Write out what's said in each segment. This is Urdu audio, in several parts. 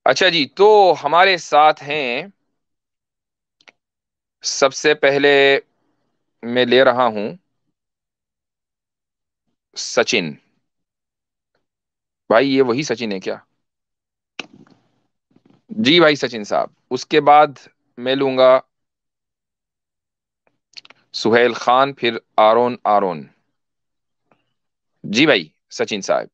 اچھا جی، تو ہمارے ساتھ ہیں، سب سے پہلے میں لے رہا ہوں سچن بھائی، یہ وہی سچن ہے کیا؟ جی بھائی سچن صاحب، اس کے بعد میں لوں گا سہیل خان، پھر آرون جی بھائی سچن صاحب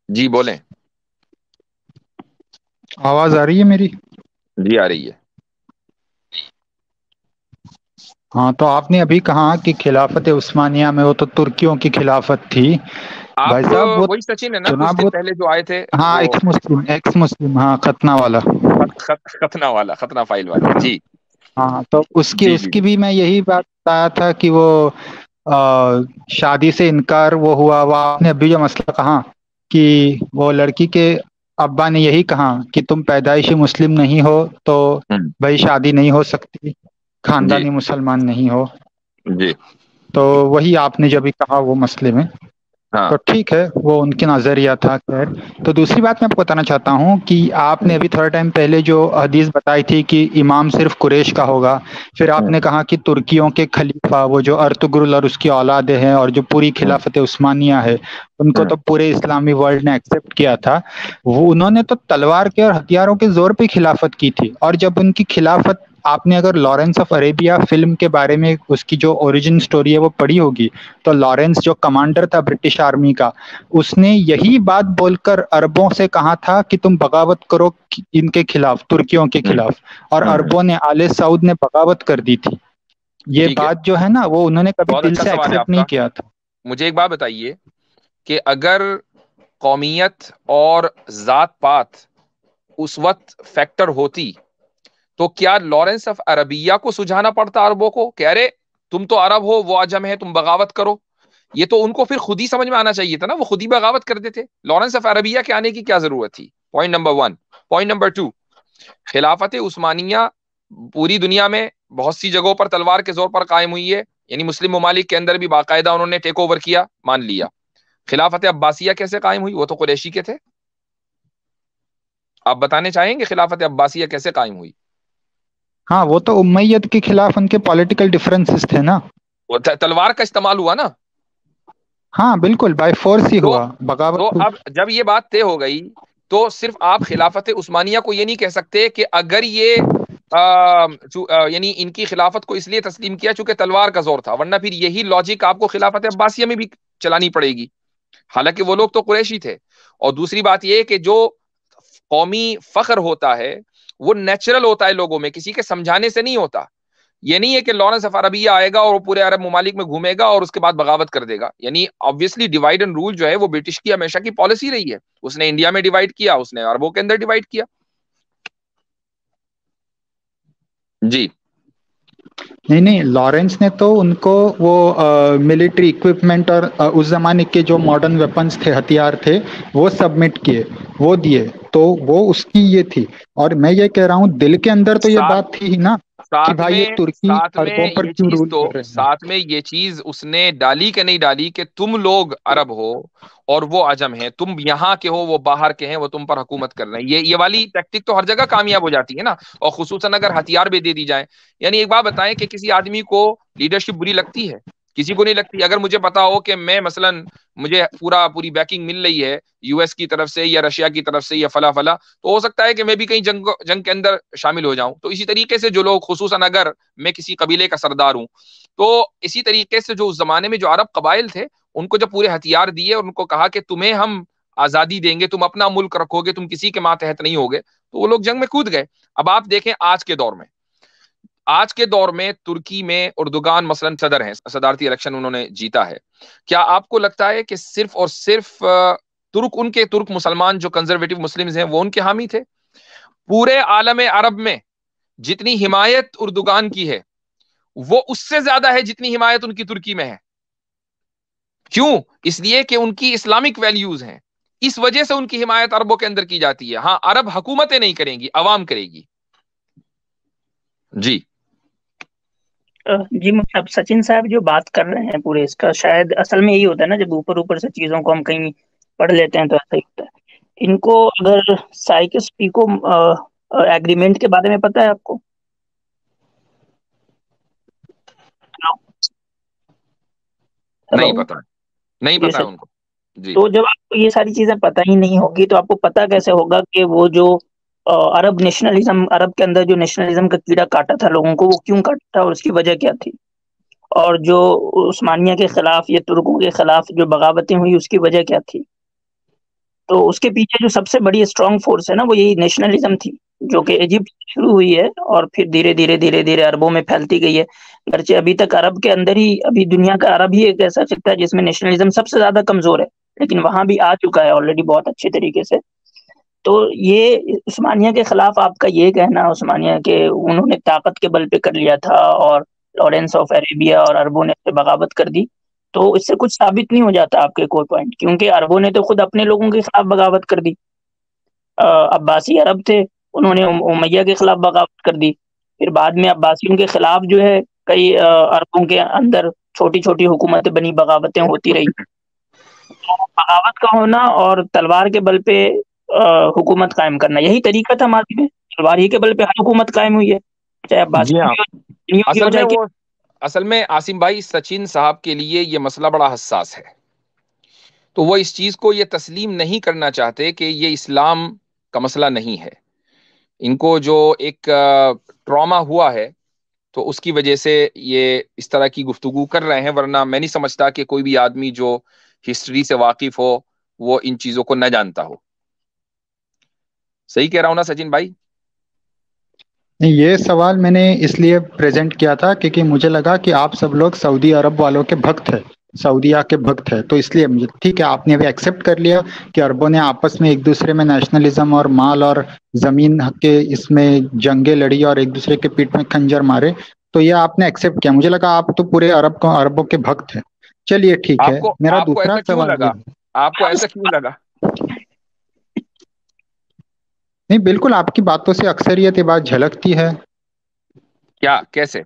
جی بولیں۔ آواز آ رہی ہے میری؟ جی آ رہی ہے۔ ہاں، تو آپ نے ابھی کہا کہ خلافت عثمانیہ میں وہ تو ترکیوں کی خلافت تھی بھائی آپ صاحب، وہ وہی سچن ہے نا کچھ جناب دن وہ، پہلے جو آئے تھے ہاں وہ؟ ایکس مسلم، ہاں ختنہ والا۔ ختنہ والا، ختنہ فائل والا جی۔ ہاں، تو اس کی جی اس جی کی جی بھی میں یہی بات بتایا تھا کہ وہ شادی سے انکار وہ ہوا، وہ آپ نے ابھی جو مسئلہ کہا کہ وہ لڑکی کے ابا نے یہی کہا کہ تم پیدائشی مسلم نہیں ہو تو ہوں، بھائی شادی نہیں ہو سکتی، جی خاندانی مسلمان نہیں ہو۔ جی تو وہی آپ نے جب بھی کہا وہ مسئلے میں، ہاں تو ٹھیک ہے، وہ ان کے نظریہ تھا خیر۔ تو دوسری بات میں آپ کو بتانا چاہتا ہوں کہ آپ نے ہوں، ابھی تھوڑا ٹائم پہلے جو حدیث بتائی تھی کہ امام صرف قریش کا ہوگا، پھر آپ ہوں، نے کہا کہ ترکیوں کے خلیفہ وہ جو ارطغرل اور اس کی اولادیں ہیں اور جو پوری ہوں، خلافت عثمانیہ ہے، ان کو ہوں، تو پورے اسلامی ورلڈ نے ایکسپٹ کیا تھا۔ وہ انہوں نے تو تلوار کے اور ہتھیاروں کے زور پہ خلافت کی تھی، اور جب ان کی خلافت، آپ نے اگر لارنس آف اریبیا فلم کے بارے میں اس کی جو اوریجن سٹوری ہے وہ پڑھی ہوگی، تو لارنس جو کمانڈر تھا برٹش آرمی کا، اس نے یہی بات بول کر عربوں سے کہا تھا کہ تم بغاوت کرو ان کے خلاف، ترکیوں کے ہوں، خلاف، اور ہوں۔ عربوں نے، آل سعود نے بغاوت کر دی تھی۔ یہ ٹھیک ہے، بات جو ہے نا، وہ انہوں نے کبھی بہت دل اچھا سے سوال ہے ایکسپٹ آپ نہیں کا۔ کیا تھا۔ مجھے ایک بات بتائیے کہ اگر قومیت اور ذات پات اس وقت فیکٹر ہوتی تو کیا لارنس آف عربیہ کو سجھانا پڑتا عربوں کو کہ ارے تم تو عرب ہو، وہ عجم ہے، تم بغاوت کرو؟ یہ تو ان کو پھر خود ہی سمجھ میں آنا چاہیے تھا نا، وہ خود ہی بغاوت کر دیتے۔ لارنس آف عربیہ کے آنے کی کیا ضرورت تھی؟ Point number one. Point number two, خلافت عثمانیہ پوری دنیا میں بہت سی جگہوں پر تلوار کے زور پر قائم ہوئی ہے، یعنی مسلم ممالک کے اندر بھی باقاعدہ انہوں نے ٹیک اوور کیا، مان لیا۔ خلافت عباسیہ کیسے قائم ہوئی؟ وہ تو قریشی کے تھے۔ آپ بتانے چاہیں گے خلافت عباسیہ کیسے قائم ہوئی؟ ہاں، وہ تو امید کے خلاف ان کے پولیٹیکل ڈفرینسز تھے نا۔ وہ تلوار کا استعمال ہوا نا۔ ہاں بالکل، بائی فورس ہی تو ہوا تو بغاوت۔ اب جب یہ بات طے ہو گئی تو صرف آپ خلافت عثمانیہ کو یہ نہیں کہہ سکتے کہ اگر یہ یعنی ان کی خلافت کو اس لیے تسلیم کیا چونکہ تلوار کا زور تھا، ورنہ پھر یہی لاجک آپ کو خلافت عباسیہ میں بھی چلانی پڑے گی، حالانکہ وہ لوگ تو قریشی تھے۔ اور دوسری بات یہ کہ جو قومی فخر ہوتا ہے وہ نیچرل ہوتا ہے لوگوں میں، کسی کے سمجھانے سے نہیں ہوتا۔ یہ نہیں ہے کہ لارنس آف عربیہ آئے گا اور وہ پورے عرب ممالک میں گھومے گا اور اس کے بعد بغاوت کر دے گا۔ یعنی obviously ڈیوائڈ اینڈ رول جو ہے وہ برٹش کی ہمیشہ کی پالیسی رہی ہے، اس نے انڈیا میں ڈیوائڈ کیا، اس نے عربوں کے اندر ڈیوائڈ کیا۔ جی نہیں نہیں، لارنس نے تو ان کو وہ ملٹری اکوپمنٹ اور اس زمانے کے جو ماڈرن ویپنس تھے، ہتھیار تھے، وہ سبمٹ کیے، وہ دیے، تو وہ اس کی یہ تھی۔ اور میں یہ کہہ رہا ہوں دل کے اندر تو یہ ساتھ بات تھی ہی نا کہ ساتھ بھائی میں یہ ترکی ساتھ میں عربوں پر یہ کیوں چیز رول تو کر رہے ہیں۔ ساتھ میں یہ چیز اس نے ڈالی کہ نہیں ڈالی کہ تم لوگ عرب ہو اور وہ عجم ہیں، تم یہاں کے ہو وہ باہر کے ہیں، وہ تم پر حکومت کر رہے ہیں۔ یہ والی ٹیکٹک تو ہر جگہ کامیاب ہو جاتی ہے نا، اور خصوصاً اگر ہتھیار بھی دے دی جائے۔ یعنی ایک بات بتائیں کہ کسی آدمی کو لیڈرشپ بری لگتی ہے؟ کسی کو نہیں لگتی۔ اگر مجھے پتا ہو کہ میں مثلا مجھے پوری بیکنگ مل رہی ہے یو ایس کی طرف سے یا رشیا کی طرف سے یا فلا فلا، تو ہو سکتا ہے کہ میں بھی کہیں جنگ کے اندر شامل ہو جاؤں۔ تو اسی طریقے سے جو لوگ، خصوصاً اگر میں کسی قبیلے کا سردار ہوں، تو اسی طریقے سے جو اس زمانے میں جو عرب قبائل تھے، ان کو جب پورے ہتھیار دیے اور ان کو کہا کہ تمہیں ہم آزادی دیں گے، تم اپنا ملک رکھو گے، تم کسی کے ماتحت نہیں ہوگے، تو وہ لوگ جنگ میں کود گئے۔ اب آپ دیکھیں آج کے دور میں ترکی میں اردوگان مثلا صدر ہیں، صدارتی الیکشن انہوں نے جیتا ہے۔ کیا آپ کو لگتا ہے کہ صرف اور صرف ترک مسلمان جو کنزرویٹو مسلمز ہیں وہ ان کے حامی تھے؟ پورے عالم عرب میں جتنی حمایت اردوگان کی ہے وہ اس سے زیادہ ہے جتنی حمایت ان کی ترکی میں ہے۔ کیوں؟ اس لیے کہ ان کی اسلامک ویلیوز ہیں، اس وجہ سے ان کی حمایت عربوں کے اندر کی جاتی ہے۔ ہاں، عرب حکومتیں نہیں کریں گی، عوام کرے گی۔ جی جی اب سچن صاحب جو بات کر رہے ہیں پورے اس کا شاید اصل میں یہی ہوتا ہے نا، جب اوپر اوپر سے چیزوں کو ہم کہیں پڑھ لیتے ہیں تو ایسا ہی ہوتا ہے. ان کو اگر سائکس پیکو ایگریمنٹ کے بارے میں پتہ ہے آپ کو؟ نہیں ہلو. پتا، نہیں جی پتا سر. ہے ان کو. جی تو جب آپ کو یہ ساری چیزیں پتہ ہی نہیں ہوگی تو آپ کو پتہ کیسے ہوگا کہ وہ جو عرب نیشنلزم، عرب کے اندر جو نیشنلزم کا کیڑا کاٹا تھا لوگوں کو، وہ کیوں کاٹا تھا اور اس کی وجہ کیا تھی؟ اور جو عثمانیہ کے خلاف یا ترکوں کے خلاف جو بغاوتیں ہوئی اس کی وجہ کیا تھی؟ تو اس کے پیچھے جو سب سے بڑی اسٹرانگ فورس ہے نا، وہ یہی نیشنلزم تھی، جو کہ ایجپٹ سے شروع ہوئی ہے اور پھر دھیرے دھیرے دھیرے دھیرے عربوں میں پھیلتی گئی ہے. گرچہ ابھی تک عرب کے اندر ہی، ابھی دنیا کا عرب ہی ایک ایسا خطہ ہے جس میں نیشنلزم سب سے زیادہ کمزور ہے، لیکن وہاں بھی آ چکا ہے آلریڈی بہت اچھے طریقے سے. تو یہ عثمانیہ کے خلاف آپ کا یہ کہنا، عثمانیہ کے انہوں نے طاقت کے بل پہ کر لیا تھا اور لارنس آف عربیہ اور عربوں نے اس پہ بغاوت کر دی، تو اس سے کچھ ثابت نہیں ہو جاتا آپ کے کوئی پوائنٹ، کیونکہ عربوں نے تو خود اپنے لوگوں کے خلاف بغاوت کر دی. عباسی عرب تھے، انہوں نے امیہ کے خلاف بغاوت کر دی. پھر بعد میں عباسیوں کے خلاف جو ہے کئی عربوں کے اندر چھوٹی چھوٹی حکومتیں بنی، بغاوتیں ہوتی رہی. تو بغاوت کا ہونا اور تلوار کے بل پہ حکومت قائم کرنا، یہی طریقہ تھا ماضی میں. تلوار ہی کے بل پہ ہر حکومت قائم ہوئی ہے، چاہے جی ہاں. عباسیوں کی ہو اصل میں چاہے وہ اصل میں عاصم بھائی، سچن صاحب کے لیے یہ مسئلہ بڑا حساس ہے، تو وہ اس چیز کو یہ تسلیم نہیں کرنا چاہتے کہ یہ اسلام کا مسئلہ نہیں ہے. ان کو جو ایک ٹراما ہوا ہے تو اس کی وجہ سے یہ اس طرح کی گفتگو کر رہے ہیں، ورنہ میں نہیں سمجھتا کہ کوئی بھی آدمی جو ہسٹری سے واقف ہو وہ ان چیزوں کو نہ جانتا ہو. صحیح کہہ رہا ہوں نا سچن بھائی؟ نہیں، یہ سوال میں نے اس لیے پریزنٹ کیا تھا کیونکہ مجھے لگا کہ آپ سب لوگ سعودی عرب والوں کے بھکت ہیں، سعودیہ کے بھکت ہے، تو اس لیے مجھے ٹھیک ہے، آپ نے ابھی ایکسیپٹ کر لیا کہ عربوں نے آپس میں ایک دوسرے میں نیشنلزم اور مال اور زمین کے اس میں جنگیں لڑی اور ایک دوسرے کے پیٹ میں خنجر مارے، تو یہ آپ نے ایکسیپٹ کیا. مجھے لگا آپ تو پورے عربوں کے بھکت ہیں. چلیے ٹھیک ہے. میرا آپ کو دوسرا ایسا کیوں سوال یہ لگا؟ آپ کو ایسا کیوں لگا؟ نہیں، بالکل آپ کی باتوں سے اکثریت یہ بات جھلکتی ہے. کیا؟ کیسے؟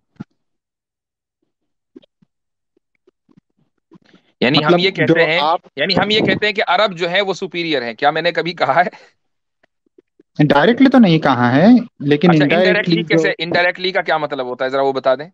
یعنی ہم مطلب یہ جو کہتے ہیں آپ یعنی ہم یہ کہتے ہیں کہ عرب جو ہے وہ سپیریئر ہیں، کیا میں نے کبھی کہا ہے؟ ڈائریکٹلی تو نہیں کہا ہے، لیکن اچھا، انڈائریکٹلی انڈائریکٹلی جو کیسے؟ انڈائریکٹلی کا کیا مطلب ہوتا ہے، ذرا وہ بتا دیں.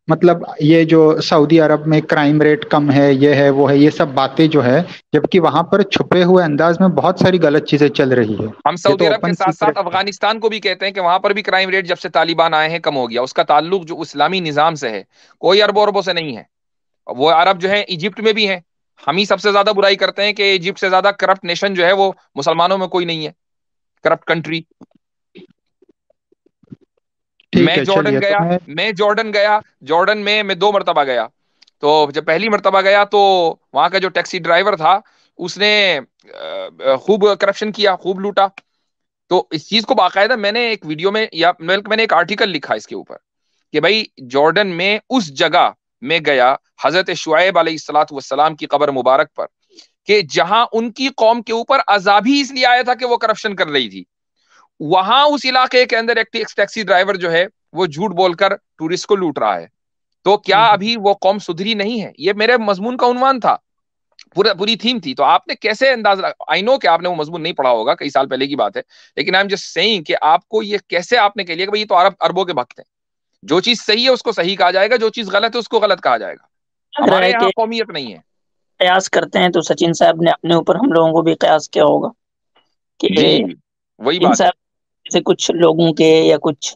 مطلب یہ جو سعودی عرب میں کرائم ریٹ کم ہے، یہ ہے وہ ہے، یہ سب باتیں جو ہے، جبکہ وہاں پر چھپے ہوئے انداز میں بہت ساری غلط چیزیں چل رہی ہے. ہم یہ سعودی تو عرب کے اوپن ساتھ ساتھ سیکرٹ. افغانستان کو بھی کہتے ہیں کہ وہاں پر بھی کرائم ریٹ جب سے طالبان آئے ہیں کم ہو گیا. اس کا تعلق جو اسلامی نظام سے ہے، کوئی اربوں اربوں سے نہیں ہے. وہ عرب جو ہے ایجپٹ میں بھی ہیں. ہم ہی سب سے زیادہ برائی کرتے ہیں کہ ایجپٹ سے زیادہ کرپٹ نیشن جو ہے وہ مسلمانوں میں کوئی نہیں ہے، کرپٹ کنٹری. ٹھیک میں ہے، جارڈن چلیے تو گیا میں جارڈن گیا جارڈن میں 2 مرتبہ گیا. تو جب پہلی مرتبہ گیا تو وہاں کا جو ٹیکسی ڈرائیور تھا اس نے خوب کرپشن کیا، خوب لوٹا. تو اس چیز کو باقاعدہ میں نے ایک ویڈیو میں یا میں نے ایک آرٹیکل لکھا اس کے اوپر کہ بھائی جارڈن میں اس جگہ میں گیا حضرت شعیب علیہ الصلوۃ والسلام کی قبر مبارک پر، کہ جہاں ان کی قوم کے اوپر عذاب ہی اس لیے آیا تھا کہ وہ کرپشن کر رہی تھی. وہاں اس علاقے کے اندر ایک ٹیکسی ڈرائیور جو ہے وہ جھوٹ بول کر ٹورسٹ کو لوٹ رہا ہے. تو کیا ابھی وہ قوم سدھری نہیں ہے؟ یہ میرے مضمون کا عنوان تھا، پوری تھیم تھی. تو آپ نے کیسے انداز آئی نو کہ آپ نے وہ مضمون نہیں پڑھا ہوگا، کئی سال پہلے کی بات ہے، لیکن آئی ایم جسٹ سیئنگ کہ آپ کو یہ کیسے آپ نے کہہ لیا کہ بھائی یہ تو اربوں کے بھکت ہیں. جو چیز صحیح ہے اس کو صحیح کہا جائے گا، جو چیز غلط ہے اس کو غلط کہا جائے گا. لگ رہا ہمارے ہے یہاں کہ قومیت نہیں ہے. قیاس کرتے ہیں تو سچن صاحب نے اپنے اوپر ہم لوگوں کو بھی قیاس کیا ہوگا کہ جی وہی سچن بات ہے. صاحب سے کچھ لوگوں کے یا کچھ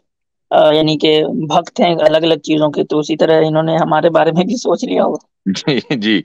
یعنی کہ بھکت ہیں الگ الگ چیزوں کے، تو اسی طرح انہوں نے ہمارے بارے میں بھی سوچ لیا ہوگا. جی جی